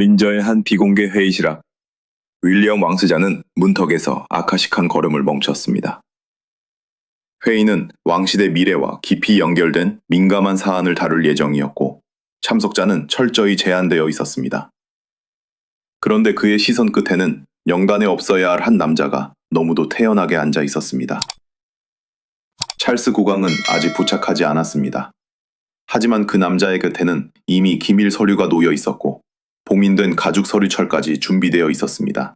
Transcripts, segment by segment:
윈저의 한 비공개 회의실 앞, 윌리엄 왕세자는 문턱에서 아카식한 걸음을 멈췄습니다. 회의는 왕실의 미래와 깊이 연결된 민감한 사안을 다룰 예정이었고, 참석자는 철저히 제한되어 있었습니다. 그런데 그의 시선 끝에는 영단에 없어야 할 한 남자가 너무도 태연하게 앉아 있었습니다. 찰스 국왕은 아직 부착하지 않았습니다. 하지만 그 남자의 곁에는 이미 기밀 서류가 놓여 있었고, 봉인된 가죽 서류철까지 준비되어 있었습니다.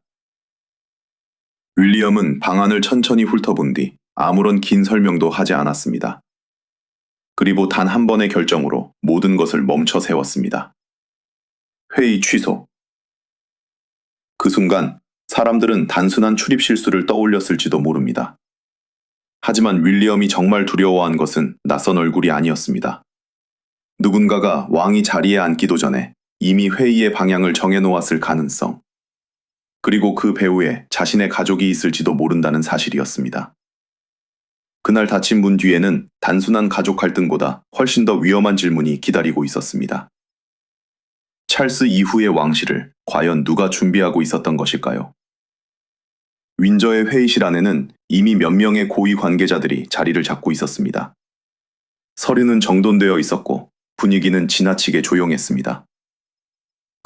윌리엄은 방안을 천천히 훑어본 뒤 아무런 긴 설명도 하지 않았습니다. 그리고 단 한 번의 결정으로 모든 것을 멈춰 세웠습니다. 회의 취소. 그 순간 사람들은 단순한 출입 실수를 떠올렸을지도 모릅니다. 하지만 윌리엄이 정말 두려워한 것은 낯선 얼굴이 아니었습니다. 누군가가 왕이 자리에 앉기도 전에 이미 회의의 방향을 정해놓았을 가능성, 그리고 그 배후에 자신의 가족이 있을지도 모른다는 사실이었습니다. 그날 닫힌 문 뒤에는 단순한 가족 갈등보다 훨씬 더 위험한 질문이 기다리고 있었습니다. 찰스 이후의 왕실을 과연 누가 준비하고 있었던 것일까요? 윈저의 회의실 안에는 이미 몇 명의 고위 관계자들이 자리를 잡고 있었습니다. 서류는 정돈되어 있었고 분위기는 지나치게 조용했습니다.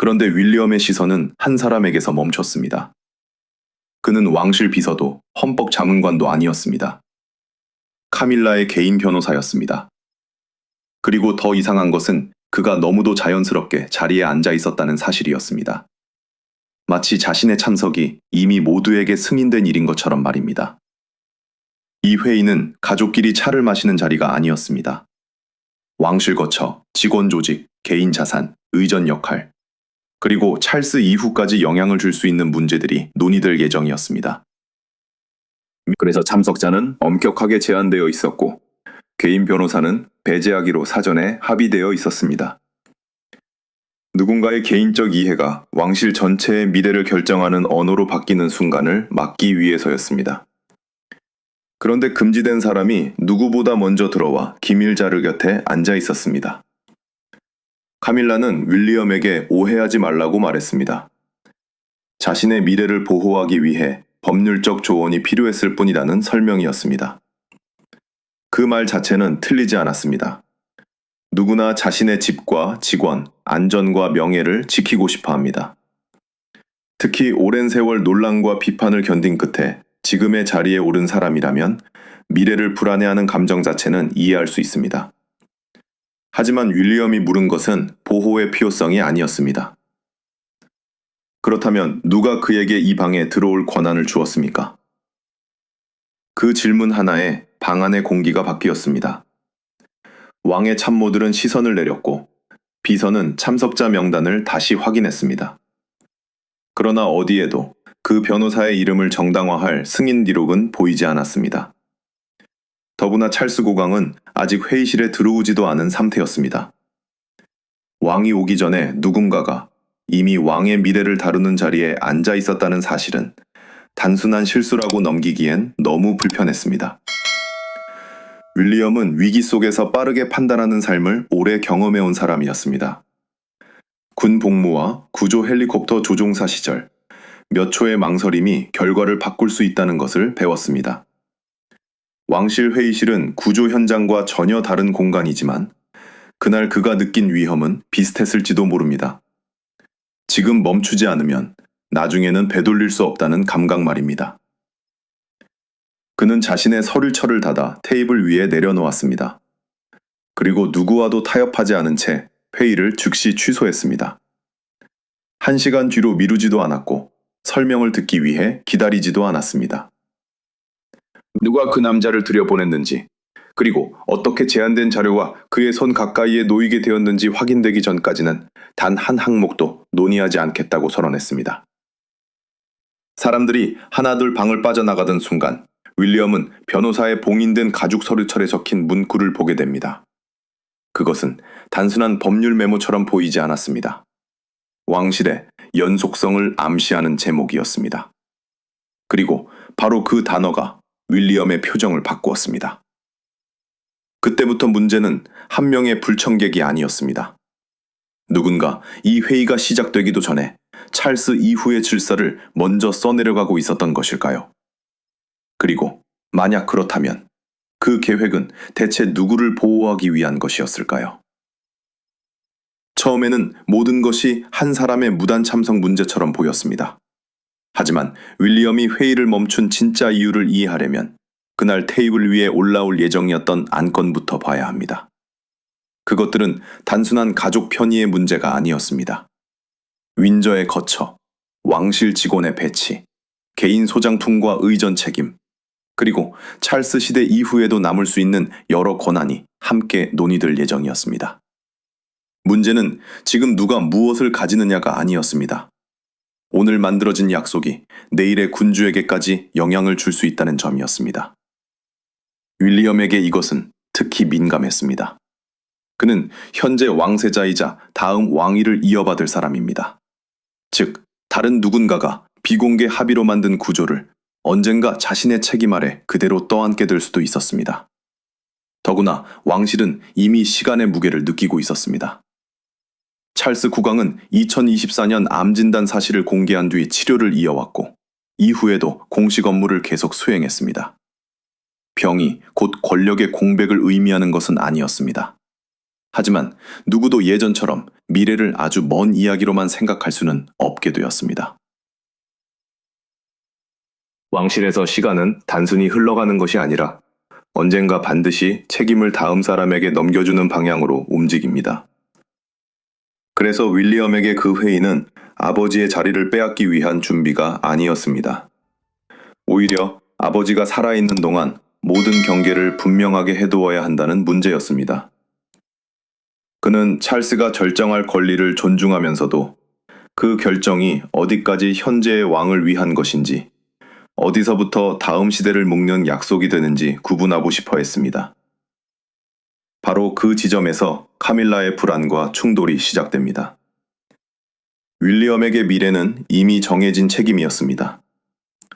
그런데 윌리엄의 시선은 한 사람에게서 멈췄습니다. 그는 왕실 비서도 헌법 자문관도 아니었습니다. 카밀라의 개인 변호사였습니다. 그리고 더 이상한 것은 그가 너무도 자연스럽게 자리에 앉아 있었다는 사실이었습니다. 마치 자신의 참석이 이미 모두에게 승인된 일인 것처럼 말입니다. 이 회의는 가족끼리 차를 마시는 자리가 아니었습니다. 왕실 거처, 직원 조직, 개인 자산, 의전 역할, 그리고 찰스 이후까지 영향을 줄 수 있는 문제들이 논의될 예정이었습니다. 그래서 참석자는 엄격하게 제한되어 있었고, 개인 변호사는 배제하기로 사전에 합의되어 있었습니다. 누군가의 개인적 이해가 왕실 전체의 미래를 결정하는 언어로 바뀌는 순간을 막기 위해서였습니다. 그런데 금지된 사람이 누구보다 먼저 들어와 기밀 자료 곁에 앉아 있었습니다. 카밀라는 윌리엄에게 오해하지 말라고 말했습니다. 자신의 미래를 보호하기 위해 법률적 조언이 필요했을 뿐이라는 설명이었습니다. 그 말 자체는 틀리지 않았습니다. 누구나 자신의 집과 직원, 안전과 명예를 지키고 싶어 합니다. 특히 오랜 세월 논란과 비판을 견딘 끝에 지금의 자리에 오른 사람이라면 미래를 불안해하는 감정 자체는 이해할 수 있습니다. 하지만 윌리엄이 물은 것은 보호의 필요성이 아니었습니다. 그렇다면 누가 그에게 이 방에 들어올 권한을 주었습니까? 그 질문 하나에 방 안의 공기가 바뀌었습니다. 왕의 참모들은 시선을 내렸고 비서는 참석자 명단을 다시 확인했습니다. 그러나 어디에도 그 변호사의 이름을 정당화할 승인 기록은 보이지 않았습니다. 더구나 찰스 국왕은 아직 회의실에 들어오지도 않은 상태였습니다. 왕이 오기 전에 누군가가 이미 왕의 미래를 다루는 자리에 앉아 있었다는 사실은 단순한 실수라고 넘기기엔 너무 불편했습니다. 윌리엄은 위기 속에서 빠르게 판단하는 삶을 오래 경험해온 사람이었습니다. 군 복무와 구조 헬리콥터 조종사 시절, 몇 초의 망설임이 결과를 바꿀 수 있다는 것을 배웠습니다. 왕실 회의실은 구조 현장과 전혀 다른 공간이지만 그날 그가 느낀 위험은 비슷했을지도 모릅니다. 지금 멈추지 않으면 나중에는 되돌릴 수 없다는 감각 말입니다. 그는 자신의 서류철을 닫아 테이블 위에 내려놓았습니다. 그리고 누구와도 타협하지 않은 채 회의를 즉시 취소했습니다. 1시간 뒤로 미루지도 않았고 설명을 듣기 위해 기다리지도 않았습니다. 누가 그 남자를 들여보냈는지, 그리고 어떻게 제한된 자료가 그의 손 가까이에 놓이게 되었는지 확인되기 전까지는 단 한 항목도 논의하지 않겠다고 선언했습니다. 사람들이 하나둘 방을 빠져나가던 순간 윌리엄은 변호사의 봉인된 가죽 서류철에 적힌 문구를 보게 됩니다. 그것은 단순한 법률 메모처럼 보이지 않았습니다. 왕실의 연속성을 암시하는 제목이었습니다. 그리고 바로 그 단어가 윌리엄의 표정을 바꾸었습니다. 그때부터 문제는 한 명의 불청객이 아니었습니다. 누군가 이 회의가 시작되기도 전에 찰스 이후의 질서를 먼저 써내려가고 있었던 것일까요? 그리고 만약 그렇다면 그 계획은 대체 누구를 보호하기 위한 것이었을까요? 처음에는 모든 것이 한 사람의 무단 참석 문제처럼 보였습니다. 하지만 윌리엄이 회의를 멈춘 진짜 이유를 이해하려면 그날 테이블 위에 올라올 예정이었던 안건부터 봐야 합니다. 그것들은 단순한 가족 편의의 문제가 아니었습니다. 윈저의 거처, 왕실 직원의 배치, 개인 소장품과 의전 책임, 그리고 찰스 시대 이후에도 남을 수 있는 여러 권한이 함께 논의될 예정이었습니다. 문제는 지금 누가 무엇을 가지느냐가 아니었습니다. 오늘 만들어진 약속이 내일의 군주에게까지 영향을 줄 수 있다는 점이었습니다. 윌리엄에게 이것은 특히 민감했습니다. 그는 현재 왕세자이자 다음 왕위를 이어받을 사람입니다. 즉, 다른 누군가가 비공개 합의로 만든 구조를 언젠가 자신의 책임 아래 그대로 떠안게 될 수도 있었습니다. 더구나 왕실은 이미 시간의 무게를 느끼고 있었습니다. 찰스 국왕은 2024년 암 진단 사실을 공개한 뒤 치료를 이어왔고 이후에도 공식 업무를 계속 수행했습니다. 병이 곧 권력의 공백을 의미하는 것은 아니었습니다. 하지만 누구도 예전처럼 미래를 아주 먼 이야기로만 생각할 수는 없게 되었습니다. 왕실에서 시간은 단순히 흘러가는 것이 아니라 언젠가 반드시 책임을 다음 사람에게 넘겨주는 방향으로 움직입니다. 그래서 윌리엄에게 그 회의는 아버지의 자리를 빼앗기 위한 준비가 아니었습니다. 오히려 아버지가 살아있는 동안 모든 경계를 분명하게 해두어야 한다는 문제였습니다. 그는 찰스가 결정할 권리를 존중하면서도 그 결정이 어디까지 현재의 왕을 위한 것인지, 어디서부터 다음 시대를 묶는 약속이 되는지 구분하고 싶어 했습니다. 바로 그 지점에서 카밀라의 불안과 충돌이 시작됩니다. 윌리엄에게 미래는 이미 정해진 책임이었습니다.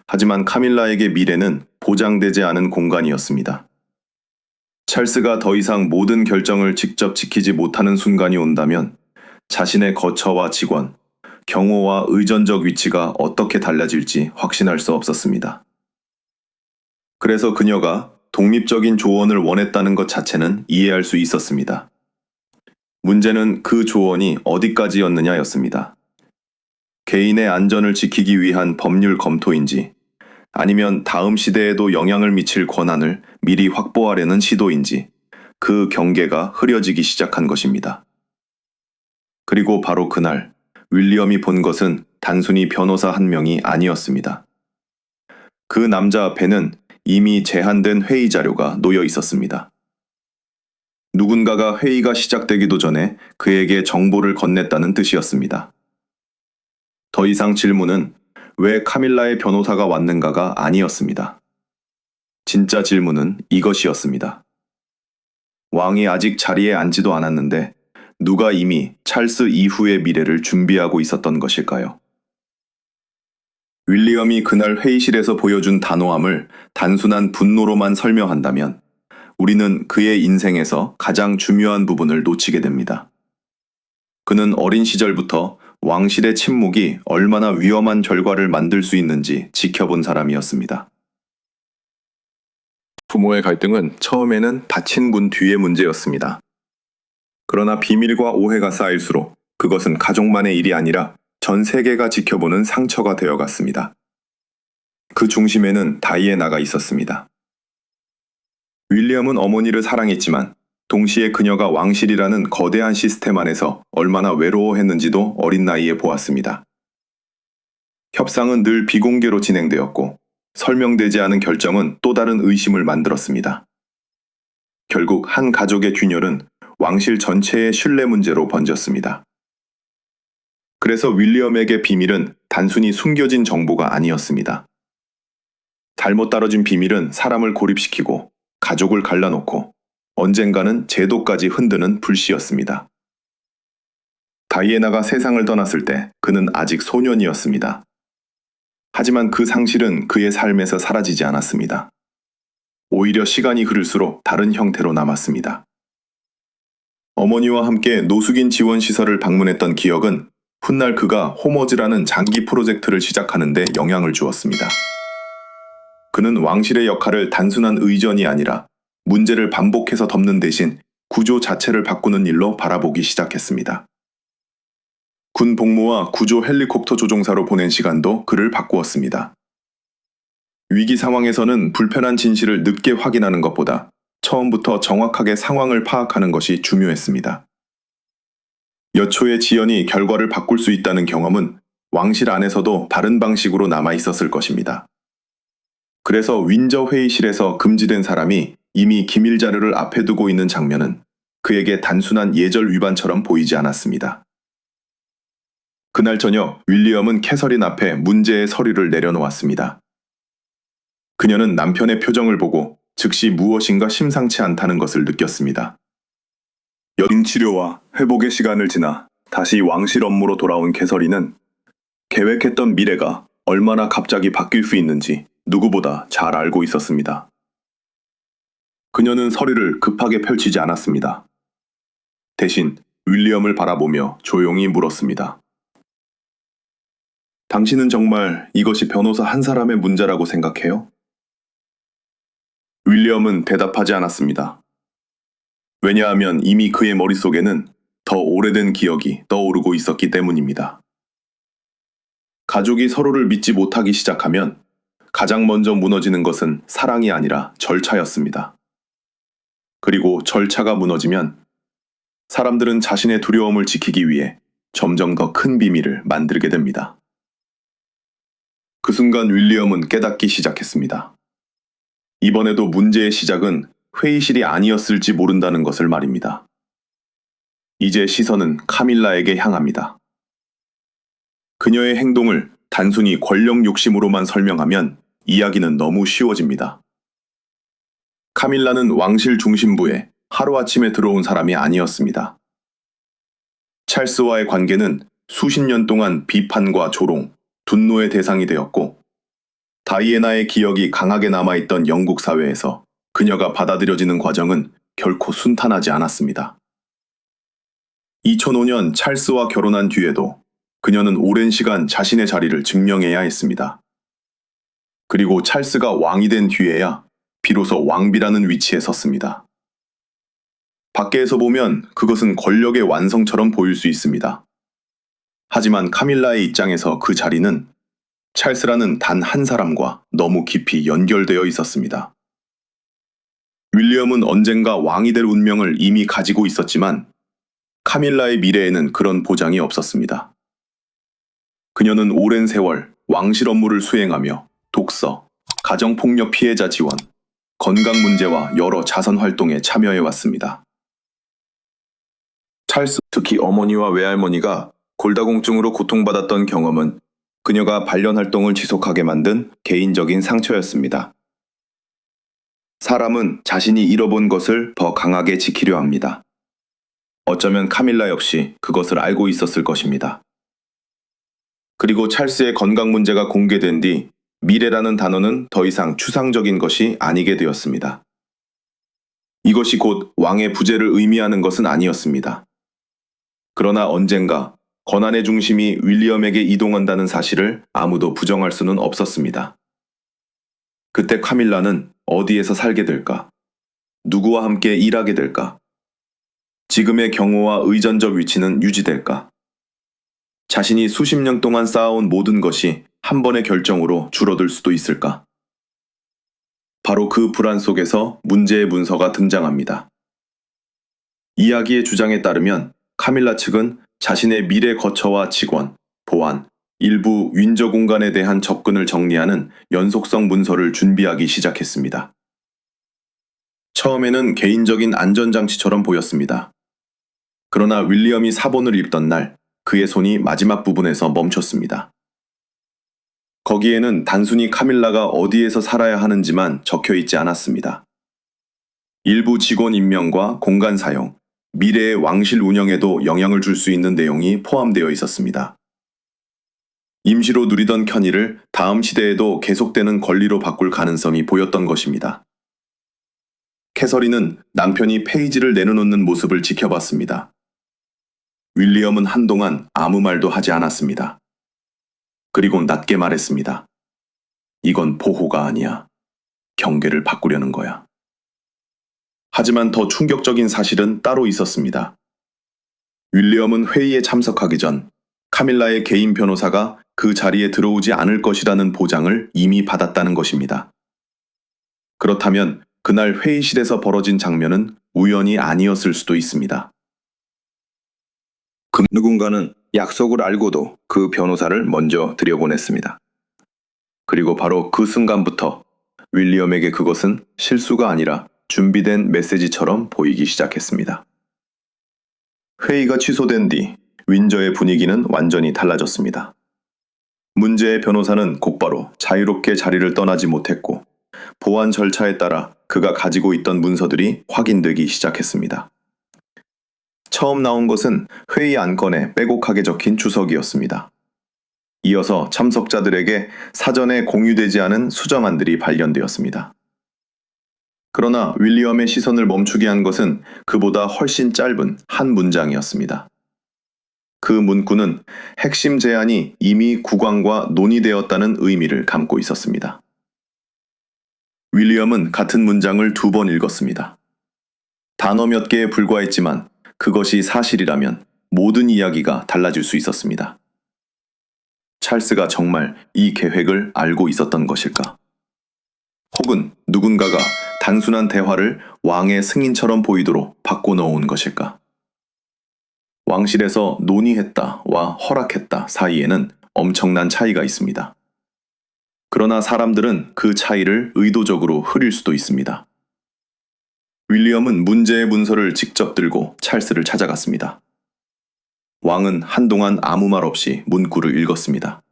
하지만 카밀라에게 미래는 보장되지 않은 공간이었습니다. 찰스가 더 이상 모든 결정을 직접 지키지 못하는 순간이 온다면 자신의 거처와 직원, 경호와 의전적 위치가 어떻게 달라질지 확신할 수 없었습니다. 그래서 그녀가 독립적인 조언을 원했다는 것 자체는 이해할 수 있었습니다. 문제는 그 조언이 어디까지였느냐였습니다. 개인의 안전을 지키기 위한 법률 검토인지, 아니면 다음 시대에도 영향을 미칠 권한을 미리 확보하려는 시도인지, 그 경계가 흐려지기 시작한 것입니다. 그리고 바로 그날 윌리엄이 본 것은 단순히 변호사 한 명이 아니었습니다. 그 남자 앞에는 이미 제한된 회의 자료가 놓여 있었습니다. 누군가가 회의가 시작되기도 전에 그에게 정보를 건넸다는 뜻이었습니다. 더 이상 질문은 왜 카밀라의 변호사가 왔는가가 아니었습니다. 진짜 질문은 이것이었습니다. 왕이 아직 자리에 앉지도 않았는데 누가 이미 찰스 이후의 미래를 준비하고 있었던 것일까요? 윌리엄이 그날 회의실에서 보여준 단호함을 단순한 분노로만 설명한다면 우리는 그의 인생에서 가장 중요한 부분을 놓치게 됩니다. 그는 어린 시절부터 왕실의 침묵이 얼마나 위험한 결과를 만들 수 있는지 지켜본 사람이었습니다. 부모의 갈등은 처음에는 다친 군 뒤의 문제였습니다. 그러나 비밀과 오해가 쌓일수록 그것은 가족만의 일이 아니라 전 세계가 지켜보는 상처가 되어갔습니다. 그 중심에는 다이애나가 있었습니다. 윌리엄은 어머니를 사랑했지만 동시에 그녀가 왕실이라는 거대한 시스템 안에서 얼마나 외로워했는지도 어린 나이에 보았습니다. 협상은 늘 비공개로 진행되었고 설명되지 않은 결정은 또 다른 의심을 만들었습니다. 결국 한 가족의 균열은 왕실 전체의 신뢰 문제로 번졌습니다. 그래서 윌리엄에게 비밀은 단순히 숨겨진 정보가 아니었습니다. 잘못 다뤄진 비밀은 사람을 고립시키고 가족을 갈라놓고 언젠가는 제도까지 흔드는 불씨였습니다. 다이애나가 세상을 떠났을 때 그는 아직 소년이었습니다. 하지만 그 상실은 그의 삶에서 사라지지 않았습니다. 오히려 시간이 흐를수록 다른 형태로 남았습니다. 어머니와 함께 노숙인 지원 시설을 방문했던 기억은 훗날 그가 호머즈라는 장기 프로젝트를 시작하는 데 영향을 주었습니다. 그는 왕실의 역할을 단순한 의전이 아니라 문제를 반복해서 덮는 대신 구조 자체를 바꾸는 일로 바라보기 시작했습니다. 군 복무와 구조 헬리콥터 조종사로 보낸 시간도 그를 바꾸었습니다. 위기 상황에서는 불편한 진실을 늦게 확인하는 것보다 처음부터 정확하게 상황을 파악하는 것이 중요했습니다. 여초의 지연이 결과를 바꿀 수 있다는 경험은 왕실 안에서도 다른 방식으로 남아 있었을 것입니다. 그래서 윈저 회의실에서 금지된 사람이 이미 기밀 자료를 앞에 두고 있는 장면은 그에게 단순한 예절 위반처럼 보이지 않았습니다. 그날 저녁 윌리엄은 캐서린 앞에 문제의 서류를 내려놓았습니다. 그녀는 남편의 표정을 보고 즉시 무엇인가 심상치 않다는 것을 느꼈습니다. 여인 치료와 회복의 시간을 지나 다시 왕실 업무로 돌아온 캐서린은 계획했던 미래가 얼마나 갑자기 바뀔 수 있는지 누구보다 잘 알고 있었습니다. 그녀는 서류를 급하게 펼치지 않았습니다. 대신 윌리엄을 바라보며 조용히 물었습니다. 당신은 정말 이것이 변호사 한 사람의 문제라고 생각해요? 윌리엄은 대답하지 않았습니다. 왜냐하면 이미 그의 머릿속에는 더 오래된 기억이 떠오르고 있었기 때문입니다. 가족이 서로를 믿지 못하기 시작하면 가장 먼저 무너지는 것은 사랑이 아니라 절차였습니다. 그리고 절차가 무너지면 사람들은 자신의 두려움을 지키기 위해 점점 더 큰 비밀을 만들게 됩니다. 그 순간 윌리엄은 깨닫기 시작했습니다. 이번에도 문제의 시작은 회의실이 아니었을지 모른다는 것을 말입니다. 이제 시선은 카밀라에게 향합니다. 그녀의 행동을 단순히 권력 욕심으로만 설명하면 이야기는 너무 쉬워집니다. 카밀라는 왕실 중심부에 하루아침에 들어온 사람이 아니었습니다. 찰스와의 관계는 수십 년 동안 비판과 조롱, 분노의 대상이 되었고 다이애나의 기억이 강하게 남아있던 영국 사회에서 그녀가 받아들여지는 과정은 결코 순탄하지 않았습니다. 2005년 찰스와 결혼한 뒤에도 그녀는 오랜 시간 자신의 자리를 증명해야 했습니다. 그리고 찰스가 왕이 된 뒤에야 비로소 왕비라는 위치에 섰습니다. 밖에서 보면 그것은 권력의 완성처럼 보일 수 있습니다. 하지만 카밀라의 입장에서 그 자리는 찰스라는 단 한 사람과 너무 깊이 연결되어 있었습니다. 윌리엄은 언젠가 왕이 될 운명을 이미 가지고 있었지만 카밀라의 미래에는 그런 보장이 없었습니다. 그녀는 오랜 세월 왕실 업무를 수행하며 독서, 가정폭력 피해자 지원, 건강 문제와 여러 자선 활동에 참여해왔습니다. 찰스, 특히 어머니와 외할머니가 골다공증으로 고통받았던 경험은 그녀가 반련 활동을 지속하게 만든 개인적인 상처였습니다. 사람은 자신이 잃어본 것을 더 강하게 지키려 합니다. 어쩌면 카밀라 역시 그것을 알고 있었을 것입니다. 그리고 찰스의 건강 문제가 공개된 뒤 미래라는 단어는 더 이상 추상적인 것이 아니게 되었습니다. 이것이 곧 왕의 부재를 의미하는 것은 아니었습니다. 그러나 언젠가 권한의 중심이 윌리엄에게 이동한다는 사실을 아무도 부정할 수는 없었습니다. 그때 카밀라는 어디에서 살게 될까? 누구와 함께 일하게 될까? 지금의 경호와 의전적 위치는 유지될까? 자신이 수십 년 동안 쌓아온 모든 것이 한 번의 결정으로 줄어들 수도 있을까? 바로 그 불안 속에서 문제의 문서가 등장합니다. 이야기의 주장에 따르면 카밀라 측은 자신의 미래 거처와 직원, 보안, 일부 윈저 공간에 대한 접근을 정리하는 연속성 문서를 준비하기 시작했습니다. 처음에는 개인적인 안전장치처럼 보였습니다. 그러나 윌리엄이 사본을 읽던 날 그의 손이 마지막 부분에서 멈췄습니다. 거기에는 단순히 카밀라가 어디에서 살아야 하는지만 적혀 있지 않았습니다. 일부 직원 임명과 공간 사용, 미래의 왕실 운영에도 영향을 줄 수 있는 내용이 포함되어 있었습니다. 임시로 누리던 편의를 다음 시대에도 계속되는 권리로 바꿀 가능성이 보였던 것입니다. 캐서린은 남편이 페이지를 내려놓는 모습을 지켜봤습니다. 윌리엄은 한동안 아무 말도 하지 않았습니다. 그리고 낮게 말했습니다. 이건 보호가 아니야. 경계를 바꾸려는 거야. 하지만 더 충격적인 사실은 따로 있었습니다. 윌리엄은 회의에 참석하기 전 카밀라의 개인 변호사가 그 자리에 들어오지 않을 것이라는 보장을 이미 받았다는 것입니다. 그렇다면 그날 회의실에서 벌어진 장면은 우연이 아니었을 수도 있습니다. 누군가는 약속을 알고도 그 변호사를 먼저 들여보냈습니다. 그리고 바로 그 순간부터 윌리엄에게 그것은 실수가 아니라 준비된 메시지처럼 보이기 시작했습니다. 회의가 취소된 뒤 윈저의 분위기는 완전히 달라졌습니다. 문제의 변호사는 곧바로 자유롭게 자리를 떠나지 못했고 보안 절차에 따라 그가 가지고 있던 문서들이 확인되기 시작했습니다. 처음 나온 것은 회의 안건에 빼곡하게 적힌 주석이었습니다. 이어서 참석자들에게 사전에 공유되지 않은 수정안들이 발견되었습니다. 그러나 윌리엄의 시선을 멈추게 한 것은 그보다 훨씬 짧은 한 문장이었습니다. 그 문구는 핵심 제안이 이미 국왕과 논의되었다는 의미를 담고 있었습니다. 윌리엄은 같은 문장을 2번 읽었습니다. 단어 몇 개에 불과했지만 그것이 사실이라면 모든 이야기가 달라질 수 있었습니다. 찰스가 정말 이 계획을 알고 있었던 것일까? 혹은 누군가가 단순한 대화를 왕의 승인처럼 보이도록 바꿔놓은 것일까? 왕실에서 논의했다와 허락했다 사이에는 엄청난 차이가 있습니다. 그러나 사람들은 그 차이를 의도적으로 흐릴 수도 있습니다. 윌리엄은 문제의 문서를 직접 들고 찰스를 찾아갔습니다. 왕은 한동안 아무 말 없이 문구를 읽었습니다.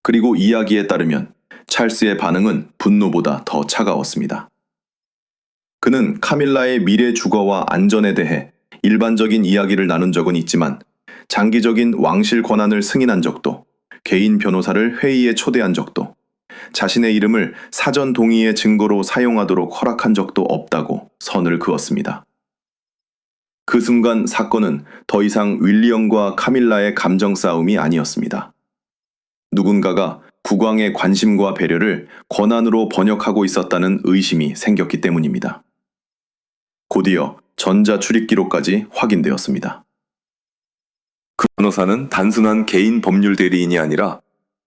그리고 이야기에 따르면 찰스의 반응은 분노보다 더 차가웠습니다. 그는 카밀라의 미래 주거와 안전에 대해 일반적인 이야기를 나눈 적은 있지만 장기적인 왕실 권한을 승인한 적도, 개인 변호사를 회의에 초대한 적도, 자신의 이름을 사전 동의의 증거로 사용하도록 허락한 적도 없다고 선을 그었습니다. 그 순간 사건은 더 이상 윌리엄과 카밀라의 감정 싸움이 아니었습니다. 누군가가 국왕의 관심과 배려를 권한으로 번역하고 있었다는 의심이 생겼기 때문입니다. 곧이어 전자 출입 기록까지 확인되었습니다. 그 변호사는 단순한 개인 법률 대리인이 아니라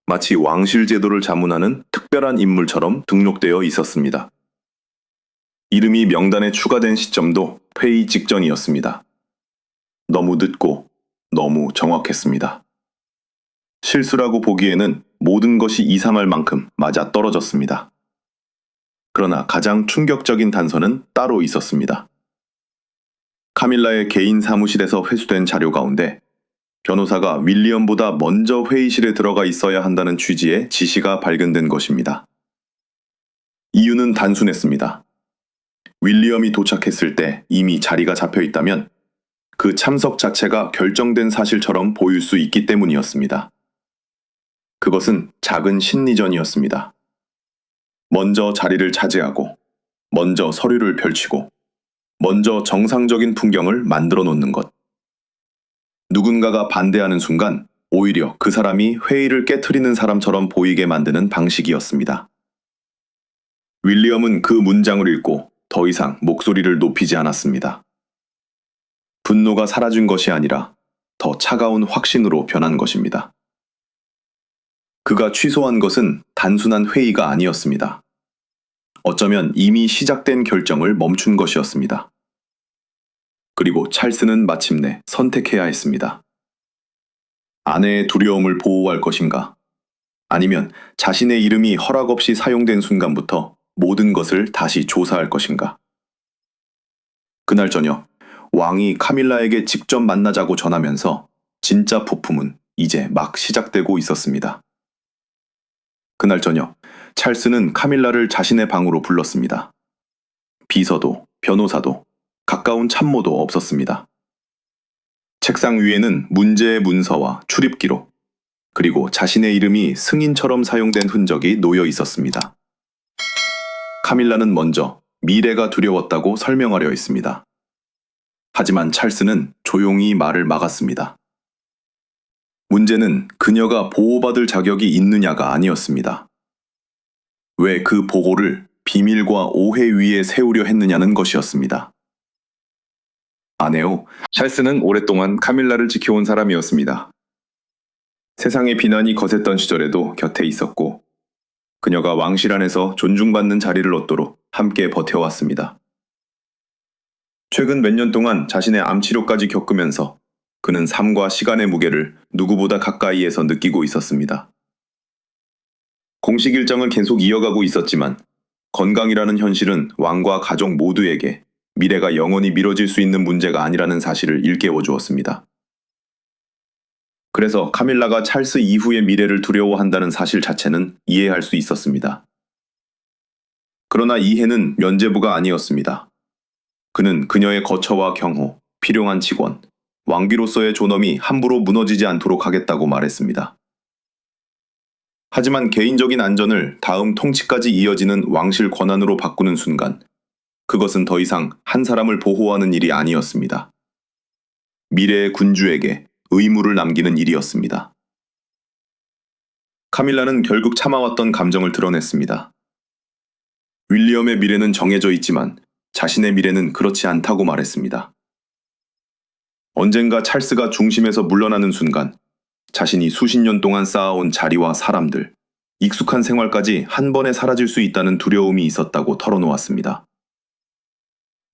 마치 왕실 제도를 자문하는 특별한 인물처럼 등록되어 있었습니다. 이름이 명단에 추가된 시점도 회의 직전이었습니다. 너무 늦고 너무 정확했습니다. 실수라고 보기에는 모든 것이 이상할 만큼 맞아떨어졌습니다. 그러나 가장 충격적인 단서는 따로 있었습니다. 카밀라의 개인 사무실에서 회수된 자료 가운데 변호사가 윌리엄보다 먼저 회의실에 들어가 있어야 한다는 취지의 지시가 발견된 것입니다. 이유는 단순했습니다. 윌리엄이 도착했을 때 이미 자리가 잡혀 있다면 그 참석 자체가 결정된 사실처럼 보일 수 있기 때문이었습니다. 그것은 작은 심리전이었습니다. 먼저 자리를 차지하고, 먼저 서류를 펼치고, 먼저 정상적인 풍경을 만들어 놓는 것. 누군가가 반대하는 순간 오히려 그 사람이 회의를 깨트리는 사람처럼 보이게 만드는 방식이었습니다. 윌리엄은 그 문장을 읽고 더 이상 목소리를 높이지 않았습니다. 분노가 사라진 것이 아니라 더 차가운 확신으로 변한 것입니다. 그가 취소한 것은 단순한 회의가 아니었습니다. 어쩌면 이미 시작된 결정을 멈춘 것이었습니다. 그리고 찰스는 마침내 선택해야 했습니다. 아내의 두려움을 보호할 것인가? 아니면 자신의 이름이 허락 없이 사용된 순간부터 모든 것을 다시 조사할 것인가? 그날 저녁, 왕이 카밀라에게 직접 만나자고 전하면서 진짜 폭풍은 이제 막 시작되고 있었습니다. 그날 저녁, 찰스는 카밀라를 자신의 방으로 불렀습니다. 비서도, 변호사도, 가까운 참모도 없었습니다. 책상 위에는 문제의 문서와 출입 기록, 그리고 자신의 이름이 승인처럼 사용된 흔적이 놓여 있었습니다. 카밀라는 먼저 미래가 두려웠다고 설명하려 했습니다. 하지만 찰스는 조용히 말을 막았습니다. 문제는 그녀가 보호받을 자격이 있느냐가 아니었습니다. 왜 그 보고를 비밀과 오해 위에 세우려 했느냐는 것이었습니다. 아네요. 찰스는 오랫동안 카밀라를 지켜온 사람이었습니다. 세상의 비난이 거셌던 시절에도 곁에 있었고 그녀가 왕실 안에서 존중받는 자리를 얻도록 함께 버텨왔습니다. 최근 몇 년 동안 자신의 암 치료까지 겪으면서 그는 삶과 시간의 무게를 누구보다 가까이에서 느끼고 있었습니다. 공식 일정을 계속 이어가고 있었지만 건강이라는 현실은 왕과 가족 모두에게 미래가 영원히 미뤄질 수 있는 문제가 아니라는 사실을 일깨워 주었습니다. 그래서 카밀라가 찰스 이후의 미래를 두려워한다는 사실 자체는 이해할 수 있었습니다. 그러나 이해는 면죄부가 아니었습니다. 그는 그녀의 거처와 경호, 필요한 직원, 왕비로서의 존엄이 함부로 무너지지 않도록 하겠다고 말했습니다. 하지만 개인적인 안전을 다음 통치까지 이어지는 왕실 권한으로 바꾸는 순간 그것은 더 이상 한 사람을 보호하는 일이 아니었습니다. 미래의 군주에게 의무를 남기는 일이었습니다. 카밀라는 결국 참아왔던 감정을 드러냈습니다. 윌리엄의 미래는 정해져 있지만 자신의 미래는 그렇지 않다고 말했습니다. 언젠가 찰스가 중심에서 물러나는 순간 자신이 수십 년 동안 쌓아온 자리와 사람들, 익숙한 생활까지 한 번에 사라질 수 있다는 두려움이 있었다고 털어놓았습니다.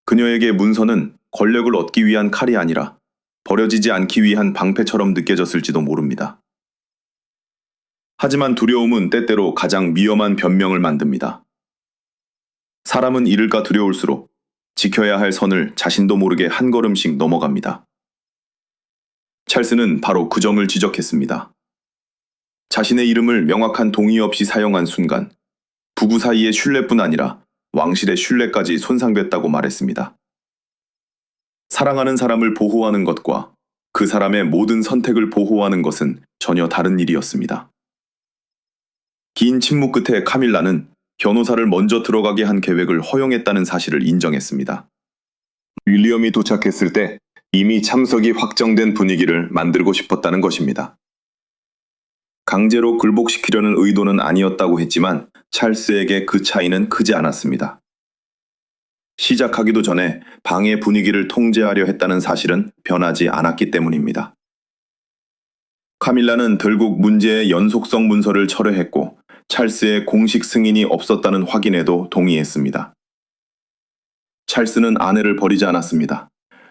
그녀에게 문서는 권력을 얻기 위한 칼이 아니라 버려지지 않기 위한 방패처럼 느껴졌을지도 모릅니다. 하지만 두려움은 때때로 가장 위험한 변명을 만듭니다. 사람은 잃을까 두려울수록 지켜야 할 선을 자신도 모르게 한 걸음씩 넘어갑니다. 찰스는 바로 그 점을 지적했습니다. 자신의 이름을 명확한 동의 없이 사용한 순간 부부 사이의 신뢰뿐 아니라 왕실의 신뢰까지 손상됐다고 말했습니다. 사랑하는 사람을 보호하는 것과 그 사람의 모든 선택을 보호하는 것은 전혀 다른 일이었습니다. 긴 침묵 끝에 카밀라는 변호사를 먼저 들어가게 한 계획을 허용했다는 사실을 인정했습니다. 윌리엄이 도착했을 때 이미 참석이 확정된 분위기를 만들고 싶었다는 것입니다. 강제로 굴복시키려는 의도는 아니었다고 했지만 찰스에게 그 차이는 크지 않았습니다. 시작하기도 전에 방의 분위기를 통제하려 했다는 사실은 변하지 않았기 때문입니다. 카밀라는 결국 문제의 연속성 문서를 철회했고 찰스의 공식 승인이 없었다는 확인에도 동의했습니다. 찰스는 아내를 버리지 않았습니다.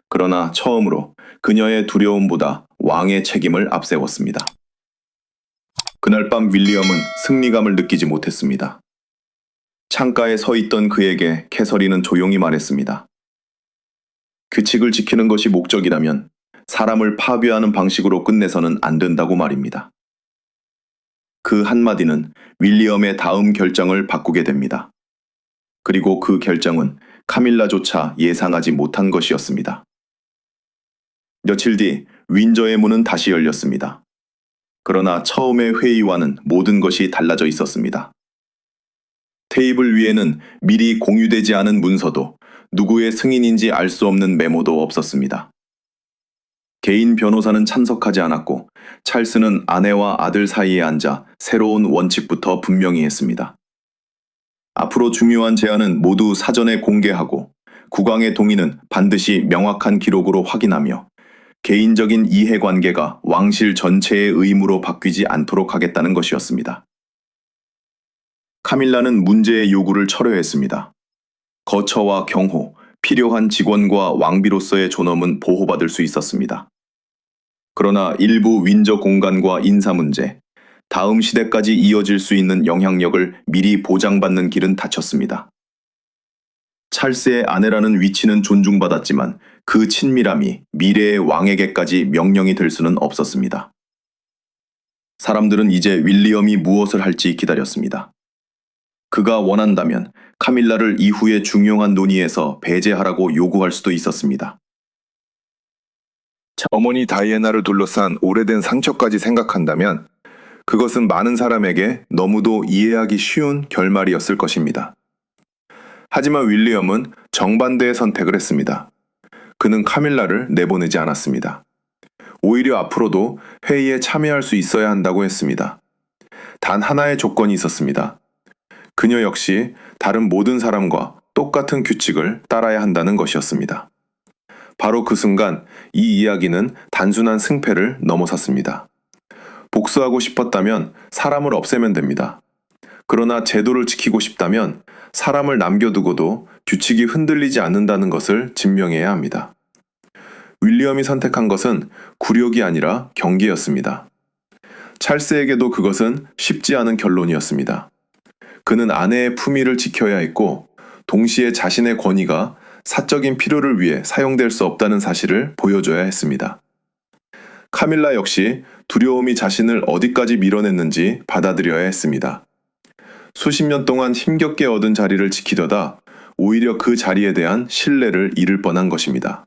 그러나 처음으로 그녀의 두려움보다 왕의 책임을 앞세웠습니다. 그날 밤 윌리엄은 승리감을 느끼지 못했습니다. 창가에 서 있던 그에게 캐서린은 조용히 말했습니다. 규칙을 지키는 것이 목적이라면 사람을 파괴하는 방식으로 끝내서는 안 된다고 말입니다. 그 한마디는 윌리엄의 다음 결정을 바꾸게 됩니다. 그리고 그 결정은 카밀라조차 예상하지 못한 것이었습니다. 며칠 뒤 윈저의 문은 다시 열렸습니다. 그러나 처음의 회의와는 모든 것이 달라져 있었습니다. 테이블 위에는 미리 공유되지 않은 문서도 누구의 승인인지 알 수 없는 메모도 없었습니다. 개인 변호사는 참석하지 않았고 찰스는 아내와 아들 사이에 앉아 새로운 원칙부터 분명히 했습니다. 앞으로 중요한 제안은 모두 사전에 공개하고 국왕의 동의는 반드시 명확한 기록으로 확인하며 개인적인 이해관계가 왕실 전체의 의무로 바뀌지 않도록 하겠다는 것이었습니다. 카밀라는 문제의 요구를 철회했습니다. 거처와 경호, 필요한 직원과 왕비로서의 존엄은 보호받을 수 있었습니다. 그러나 일부 윈저 공간과 인사 문제, 다음 시대까지 이어질 수 있는 영향력을 미리 보장받는 길은 닫혔습니다. 찰스의 아내라는 위치는 존중받았지만 그 친밀함이 미래의 왕에게까지 명령이 될 수는 없었습니다. 사람들은 이제 윌리엄이 무엇을 할지 기다렸습니다. 그가 원한다면 카밀라를 이후의 중요한 논의에서 배제하라고 요구할 수도 있었습니다. 어머니 다이애나를 둘러싼 오래된 상처까지 생각한다면 그것은 많은 사람에게 너무도 이해하기 쉬운 결말이었을 것입니다. 하지만 윌리엄은 정반대의 선택을 했습니다. 그는 카밀라를 내보내지 않았습니다. 오히려 앞으로도 회의에 참여할 수 있어야 한다고 했습니다. 단 하나의 조건이 있었습니다. 그녀 역시 다른 모든 사람과 똑같은 규칙을 따라야 한다는 것이었습니다. 바로 그 순간 이 이야기는 단순한 승패를 넘어섰습니다. 복수하고 싶었다면 사람을 없애면 됩니다. 그러나 제도를 지키고 싶다면 사람을 남겨두고도 규칙이 흔들리지 않는다는 것을 증명해야 합니다. 윌리엄이 선택한 것은 굴욕이 아니라 경계였습니다. 찰스에게도 그것은 쉽지 않은 결론이었습니다. 그는 아내의 품위를 지켜야 했고 동시에 자신의 권위가 사적인 필요를 위해 사용될 수 없다는 사실을 보여줘야 했습니다. 카밀라 역시 두려움이 자신을 어디까지 밀어냈는지 받아들여야 했습니다. 수십 년 동안 힘겹게 얻은 자리를 지키려다 오히려 그 자리에 대한 신뢰를 잃을 뻔한 것입니다.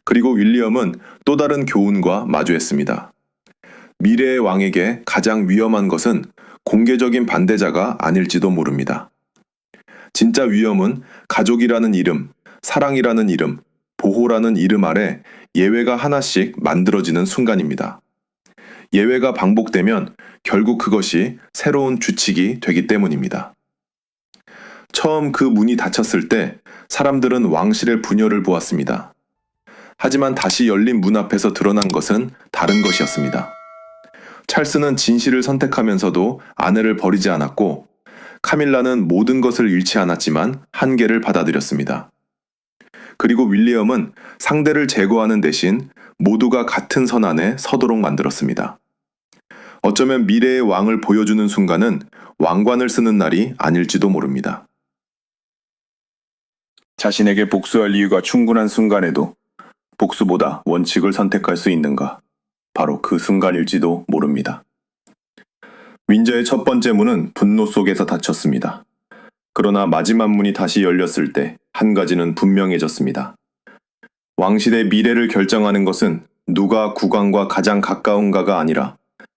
그리고 윌리엄은 또 다른 교훈과 마주했습니다. 미래의 왕에게 가장 위험한 것은 공개적인 반대자가 아닐지도 모릅니다. 진짜 위험은 가족이라는 이름, 사랑이라는 이름, 보호라는 이름 아래 예외가 하나씩 만들어지는 순간입니다. 예외가 반복되면 결국 그것이 새로운 규칙이 되기 때문입니다. 처음 그 문이 닫혔을 때 사람들은 왕실의 분열을 보았습니다. 하지만 다시 열린 문 앞에서 드러난 것은 다른 것이었습니다. 찰스는 진실을 선택하면서도 아내를 버리지 않았고 카밀라는 모든 것을 잃지 않았지만 한계를 받아들였습니다. 그리고 윌리엄은 상대를 제거하는 대신 모두가 같은 선 안에 서도록 만들었습니다. 어쩌면 미래의 왕을 보여주는 순간은 왕관을 쓰는 날이 아닐지도 모릅니다. 자신에게 복수할 이유가 충분한 순간에도 복수보다 원칙을 선택할 수 있는가? 바로 그 순간일지도 모릅니다. 윈저의 첫 번째 문은 분노 속에서 닫혔습니다. 그러나 마지막 문이 다시 열렸을 때 한 가지는 분명해졌습니다. 왕실의 미래를 결정하는 것은 누가 국왕과 가장 가까운가가 아니라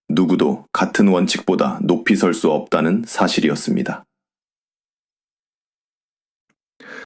누구도 같은 원칙보다 높이 설 수 없다는 사실이었습니다.